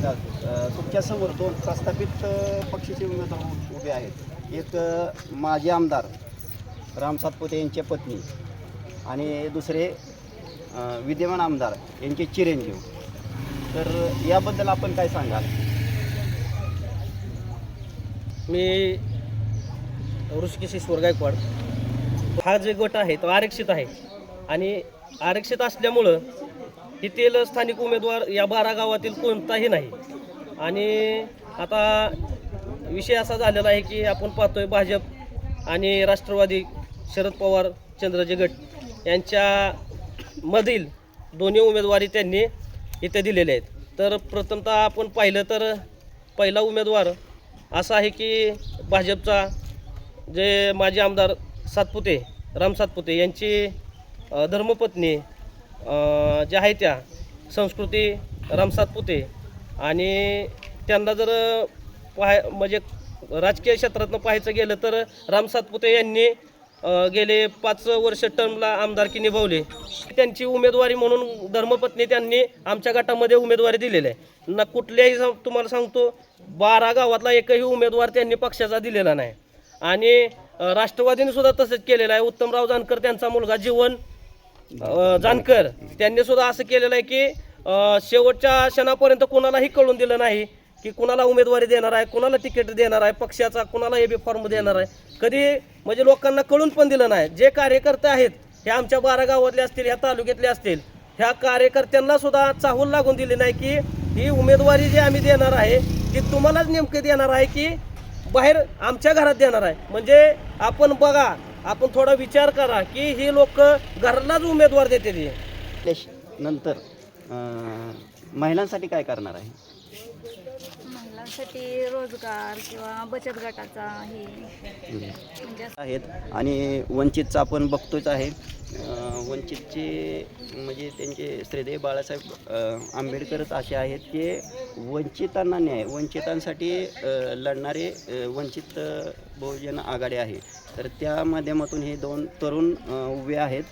तुमच्यासमोर दोन प्रस्थापित पक्षाचे उमेदवार उभे आहेत. एक माजी आमदार राम सातपुते यांच्या पत्नी आणि दुसरे विद्यमान आमदार यांचे चिरंजीव. तर याबद्दल आपण काय सांगाल? मी ऋषिकेश ईश्वर गायकवाड. हा जे गट आहे तो आरक्षित आहे आणि आरक्षित असल्यामुळं येथील स्थानिक उमेदवार या 12 गावातील कोणताही नाही. आणि आता विषय असा झालेला आहे की आपण पाहतोय भाजप आणि राष्ट्रवादी शरद पवार चंद्रजी गट यांच्या मधील दोन्ही उमेदवारी त्यांनी इथे दिलेले आहेत. तर प्रथमतः आपण पाहिलं तर पहिला उमेदवार असा आहे की भाजपचा जे माजी आमदार सातपुते राम सातपुते यांची धर्मपत्नी ज्या आहे त्या संस्कृती राम सातपुते. आणि त्यांना जर म्हणजे राजकीय क्षेत्रातनं पाहायचं गेलं तर राम सातपुते यांनी गेले 5 वर्ष टर्मला आमदारकी निभावली. त्यांची उमेदवारी म्हणून धर्मपत्नी त्यांनी आमच्या गटामध्ये उमेदवारी दिलेली आहे. ना कुठल्याही तुम्हाला सांगतो 12 गावातला एकही उमेदवार त्यांनी पक्षाचा दिलेला नाही. आणि राष्ट्रवादीने सुद्धा तसंच केलेलं आहे. उत्तमराव जानकर त्यांचा मुलगा जीवन जानकर त्यांनी सुद्धा असं केलेलं आहे की शेवटच्या क्षणापर्यंत कोणालाही कळून दिलं नाही की कुणाला उमेदवारी देणार आहे, कुणाला तिकीट देणार आहे, पक्षाचा कुणाला AB फॉर्म देणार आहे. कधी म्हणजे लोकांना कळून पण दिलं नाही. जे कार्यकर्ते आहेत हे आमच्या 12 गावातले असतील, ह्या तालुक्यातले असतील, ह्या कार्यकर्त्यांना सुद्धा चाहूल लागून दिली नाही की ही उमेदवारी जी आम्ही देणार आहे ती तुम्हालाच नेमकी देणार आहे की बाहेर आमच्या घरात देणार आहे. म्हणजे आपण बघा, आपण थोडा विचार करा की ही लोक घरालाच उमेदवार देते. नंतर महिलांसाठी काय करणार आहे? महिलांसाठी रोजगार किंवा बचत गटाचा हे म्हणजे आहेत. आणि वंचितचं आपण बघतोच आहे. वंचितचे म्हणजे त्यांचे श्रीदेवी बाळासाहेब आंबेडकरच असे आहेत की वंचितांना न्याय, वंचितांसाठी लढणारे वंचित बहुजन आघाडी आहे. तर त्या माध्यमातून हे 2 तरुण उभे आहेत.